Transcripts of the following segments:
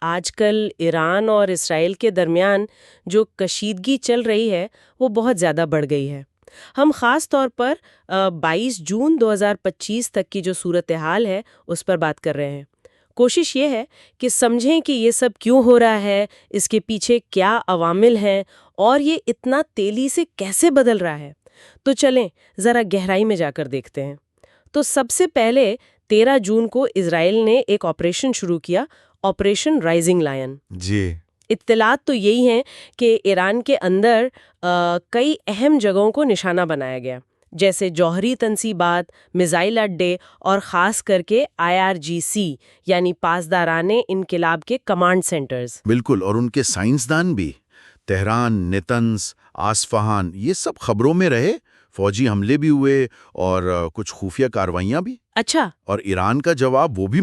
آج کل ایران اور اسرائیل کے درمیان جو کشیدگی چل رہی ہے وہ بہت زیادہ بڑھ گئی ہے۔ ہم خاص طور پر 22 جون 2025 تک کی جو صورتحال ہے اس پر بات کر رہے ہیں۔ کوشش یہ ہے کہ سمجھیں کہ یہ سب کیوں ہو رہا ہے، اس کے پیچھے کیا عوامل ہیں اور یہ اتنا تیزی سے کیسے بدل رہا ہے۔ تو چلیں ذرا گہرائی میں جا کر دیکھتے ہیں۔ تو سب سے پہلے 13 جون کو اسرائیل نے ایک آپریشن شروع کیا، آپریشن رائزنگ لائن۔ جی اطلاعات تو یہی ہیں کہ ایران کے اندر کئی اہم جگہوں کو نشانہ بنایا گیا، جیسے جوہری تنصیبات، میزائل اڈے اور خاص کر کے IRGC یعنی پاسداران انقلاب کے کمانڈ سینٹرز۔ بالکل، اور ان کے سائنسدان بھی تہران، نتنز، آصفہان یہ سب خبروں میں رہے۔ فوجی حملے بھی ہوئے اور کچھ خفیہ کارروائیاں بھی۔ اچھا، اور ایران کا جواب وہ بھی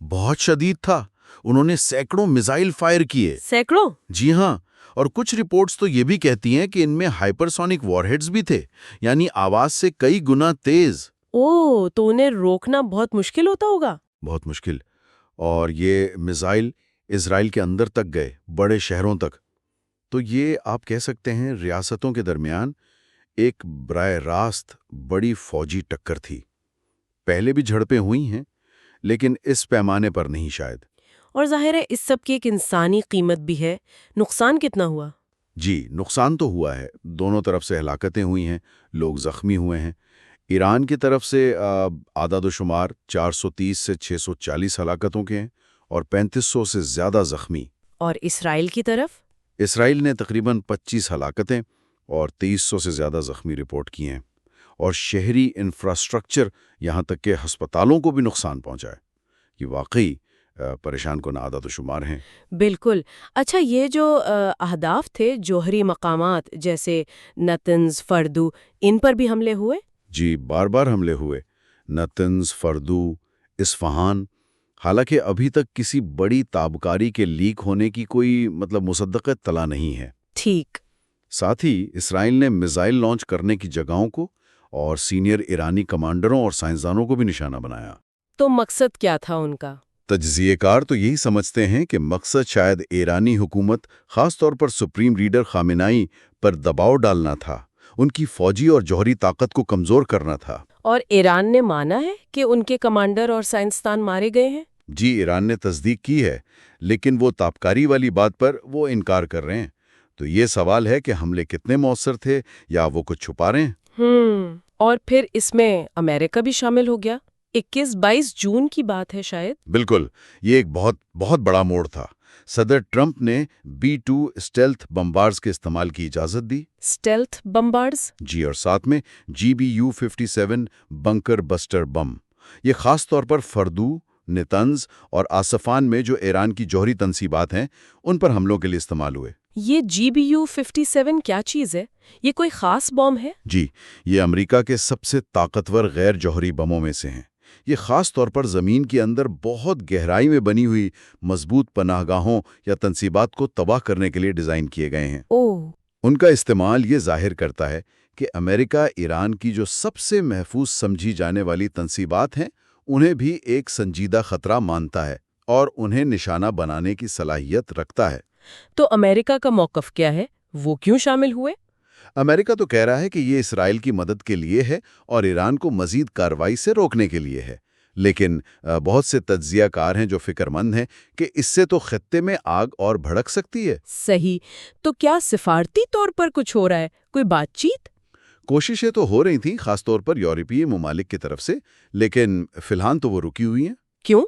بہت شدید تھا۔ انہوں نے سینکڑوں میزائل فائر کیے۔ سینکڑوں؟ جی ہاں، اور کچھ رپورٹس تو یہ بھی کہتی ہیں کہ ان میں ہائپرسونک وار ہیڈز بھی تھے، یعنی آواز سے کئی گنا تیز۔ تو انہیں روکنا بہت مشکل ہوتا ہوگا۔ بہت مشکل۔ اور یہ میزائل اسرائیل کے اندر تک گئے، بڑے شہروں تک۔ تو یہ آپ کہہ سکتے ہیں ریاستوں کے درمیان ایک براہ راست بڑی فوجی ٹکر تھی۔ پہلے بھی جھڑپیں ہوئی ہیں، لیکن اس پیمانے پر نہیں شاید۔ اور ظاہر ہے اس سب کی ایک انسانی قیمت بھی ہے۔ نقصان کتنا ہوا؟ جی، نقصان تو ہوا ہے، دونوں طرف سے ہلاکتیں ہوئی ہیں، لوگ زخمی ہوئے ہیں۔ ایران کی طرف سے اعداد و شمار 430 سے 640 ہلاکتوں کے ہیں اور 3500 سے زیادہ زخمی۔ اور اسرائیل کی طرف؟ اسرائیل نے تقریباً 25 ہلاکتیں اور 2300 سے زیادہ زخمی رپورٹ کیے ہیں، اور شہری انفراسٹرکچر یہاں تک کہ ہسپتالوں کو بھی نقصان پہنچا ہے۔ یہ واقعی پریشان کن اعداد و شمار ہیں۔ بالکل۔ اچھا، یہ جو اہداف تھے جوہری مقامات جیسے نتنز، فردو، ان پر بھی حملے ہوئے؟ جی، بار بار حملے ہوئے۔ نتنز، فردو، اصفہان۔ حالانکہ ابھی تک کسی بڑی تابکاری کے لیک ہونے کی کوئی مصدق اطلاع نہیں ہے۔ ٹھیک۔ ساتھ ہی اسرائیل نے میزائل لانچ کرنے کی جگہوں کو اور سینئر ایرانی کمانڈروں اور سائنسدانوں کو بھی نشانہ بنایا۔ تو مقصد کیا تھا ان کا؟ تجزیہ کار تو یہی سمجھتے ہیں کہ مقصد شاید ایرانی حکومت، خاص طور پر سپریم لیڈر خامنائی پر دباؤ ڈالنا تھا، ان کی فوجی اور جوہری طاقت کو کمزور کرنا تھا۔ اور ایران نے مانا ہے کہ ان کے کمانڈر اور سائنسدان مارے گئے ہیں؟ جی، ایران نے تصدیق کی ہے، لیکن وہ تابکاری والی بات پر وہ انکار کر رہے ہیں۔ تو یہ سوال ہے کہ حملے کتنے مؤثر تھے یا وہ کچھ چھپا رہے ہیں۔ اور پھر اس میں امریکہ بھی شامل ہو گیا۔ 21-22 جون کی بات ہے شاید۔ بالکل، یہ ایک بہت بڑا موڑ تھا۔ صدر ٹرمپ نے B-2 اسٹیلتھ بمبارز کے استعمال کی اجازت دی۔ اسٹیلتھ بمبارز؟ جی، اور ساتھ میں GBU-57 بنکر بسٹر بم۔ یہ خاص طور پر فردو، نتنز اور آصفان میں جو ایران کی جوہری تنصیبات ہیں ان پر حملوں کے لیے استعمال ہوئے۔ یہ GBU-57 کیا چیز ہے؟ یہ کوئی خاص بم ہے؟ جی، یہ امریکہ کے سب سے طاقتور غیر جوہری بموں میں سے ہیں۔ یہ خاص طور پر زمین کے اندر بہت گہرائی میں بنی ہوئی مضبوط پناہ گاہوں یا تنصیبات کو تباہ کرنے کے لیے ڈیزائن کیے گئے ہیں۔ ان کا استعمال یہ ظاہر کرتا ہے کہ امریکہ ایران کی جو سب سے محفوظ سمجھی جانے والی تنصیبات ہیں انہیں بھی ایک سنجیدہ خطرہ مانتا ہے اور انہیں نشانہ بنانے کی صلاحیت رکھتا ہے۔ تو امریکہ کا موقف کیا ہے؟ وہ کیوں شامل ہوئے؟ امریکہ تو کہہ رہا ہے کہ یہ اسرائیل کی مدد کے لیے ہے اور ایران کو مزید کارروائی سے روکنے کے لیے ہے، لیکن بہت سے تجزیہ کار ہیں جو فکر مند ہیں کہ اس سے تو خطے میں آگ اور بھڑک سکتی ہے۔ صحیح۔ تو کیا سفارتی طور پر کچھ ہو رہا ہے؟ کوئی بات چیت؟ کوششیں تو ہو رہی تھیں، خاص طور پر یورپی ممالک کی طرف سے، لیکن فی الحال تو وہ رکی ہوئی ہیں۔ کیوں؟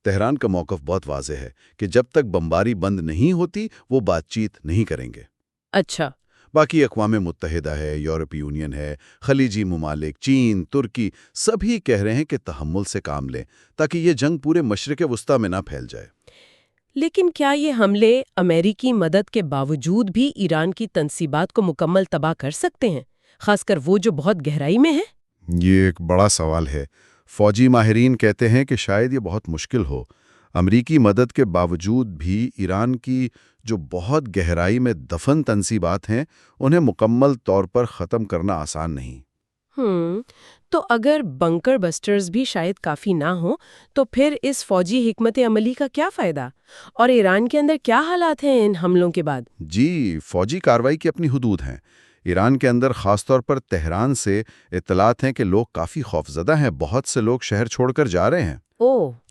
تہران کا موقف بہت واضح ہے کہ جب تک بمباری بند نہیں ہوتی وہ بات چیت نہیں کریں گے۔ اچھا۔ باقی اقوام متحدہ ہے، یورپی یونین ہے، خلیجی ممالک، چین، ترکی، سبھی کہہ رہے ہیں کہ تحمل سے کام لیں تاکہ یہ جنگ پورے مشرق وسطیٰ میں نہ پھیل جائے۔ لیکن کیا یہ حملے امریکی مدد کے باوجود بھی ایران کی تنصیبات کو مکمل تباہ کر سکتے ہیں، خاص کر وہ جو بہت گہرائی میں ہیں؟ یہ ایک بڑا سوال ہے۔ فوجی ماہرین کہتے ہیں کہ شاید یہ بہت مشکل ہو۔ امریکی مدد کے باوجود بھی ایران کی جو بہت گہرائی میں دفن تنصیبات ہیں انہیں مکمل طور پر ختم کرنا آسان نہیں۔ تو اگر بنکر بسٹرز بھی شاید کافی نہ ہوں تو پھر اس فوجی حکمت عملی کا کیا فائدہ؟ اور ایران کے اندر کیا حالات ہیں ان حملوں کے بعد؟ جی، فوجی کارروائی کی اپنی حدود ہیں۔ ایران کے اندر خاص طور پر تہران سے اطلاعات ہیں کہ لوگ کافی خوفزدہ ہیں، بہت سے لوگ شہر چھوڑ کر جا رہے ہیں۔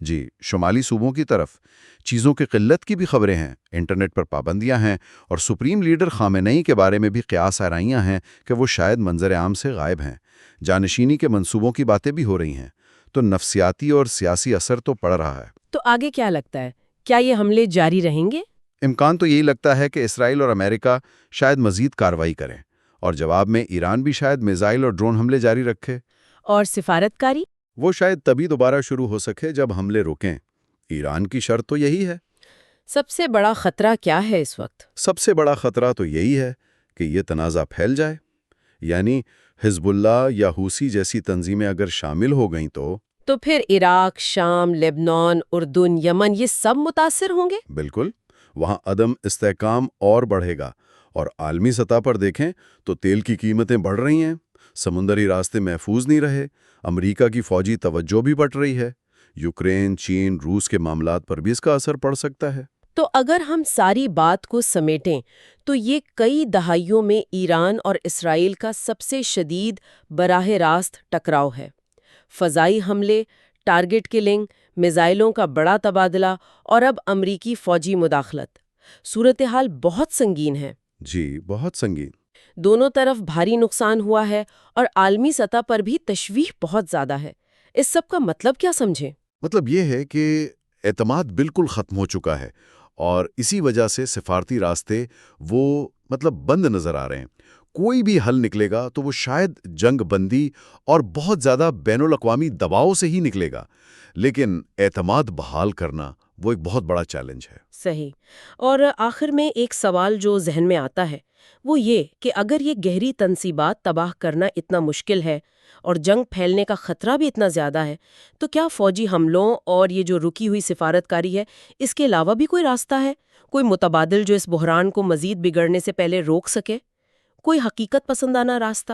جی، شمالی صوبوں کی طرف چیزوں کی قلت کی بھی خبریں ہیں، انٹرنیٹ پر پابندیاں ہیں، اور سپریم لیڈر خامنئی کے بارے میں بھی قیاس آرائیاں ہیں کہ وہ شاید منظر عام سے غائب ہیں۔ جانشینی کے منصوبوں کی باتیں بھی ہو رہی ہیں، تو نفسیاتی اور سیاسی اثر تو پڑ رہا ہے۔ تو آگے کیا لگتا ہے؟ کیا یہ حملے جاری رہیں گے؟ امکان تو یہی لگتا ہے کہ اسرائیل اور امریکہ شاید مزید کارروائی کریں، اور جواب میں ایران بھی شاید میزائل اور ڈرون حملے جاری رکھے۔ اور سفارتکاری؟ وہ شاید تبھی دوبارہ شروع ہو سکے جب حملے رکیں۔ ایران کی شرط تو یہی ہے۔ سب سے بڑا خطرہ کیا ہے اس وقت؟ سب سے بڑا خطرہ تو یہی ہے کہ یہ تنازع پھیل جائے، یعنی حزب اللہ یا حوثی جیسی تنظیمیں اگر شامل ہو گئیں تو پھر عراق، شام، لبنان، اردن، یمن یہ سب متاثر ہوں گے؟ بالکل، وہاں عدم استحکام اور بڑھے گا، اور عالمی سطح پر دیکھیں تو تیل کی قیمتیں بڑھ رہی ہیں، سمندری راستے محفوظ نہیں رہے، امریکہ کی فوجی توجہ بھی بڑھ رہی ہے، یوکرین، چین، روس کے معاملات پر بھی اس کا اثر پڑ سکتا ہے۔ تو اگر ہم ساری بات کو سمیٹیں تو یہ کئی دہائیوں میں ایران اور اسرائیل کا سب سے شدید براہ راست ٹکراؤ ہے۔ فضائی حملے، ٹارگٹ کلنگ، میزائلوں کا بڑا تبادلہ، اور اب امریکی فوجی مداخلت۔ صورتحال بہت سنگین ہے۔ جی، بہت سنگین۔ دونوں طرف بھاری نقصان ہوا ہے، اور عالمی سطح پر بھی تشویش بہت زیادہ ہے۔ اس سب کا مطلب کیا سمجھیں؟ مطلب یہ ہے کہ اعتماد بالکل ختم ہو چکا ہے، اور اسی وجہ سے سفارتی راستے بند نظر آ رہے ہیں۔ کوئی بھی حل نکلے گا تو وہ شاید جنگ بندی اور بہت زیادہ بین الاقوامی دباؤ سے ہی نکلے گا، لیکن اعتماد بحال کرنا وہ ایک بہت بڑا چیلنج ہے۔ صحیح۔ اور آخر میں ایک سوال جو ذہن میں آتا ہے وہ یہ کہ اگر یہ گہری تنصیبات تباہ کرنا اتنا مشکل ہے اور جنگ پھیلنے کا خطرہ بھی اتنا زیادہ ہے، تو کیا فوجی حملوں اور یہ جو رکی ہوئی سفارتکاری ہے، اس کے علاوہ بھی کوئی راستہ ہے؟ کوئی متبادل جو اس بحران کو مزید بگڑنے سے پہلے روک سکے؟ کوئی حقیقت پسندانہ راستہ؟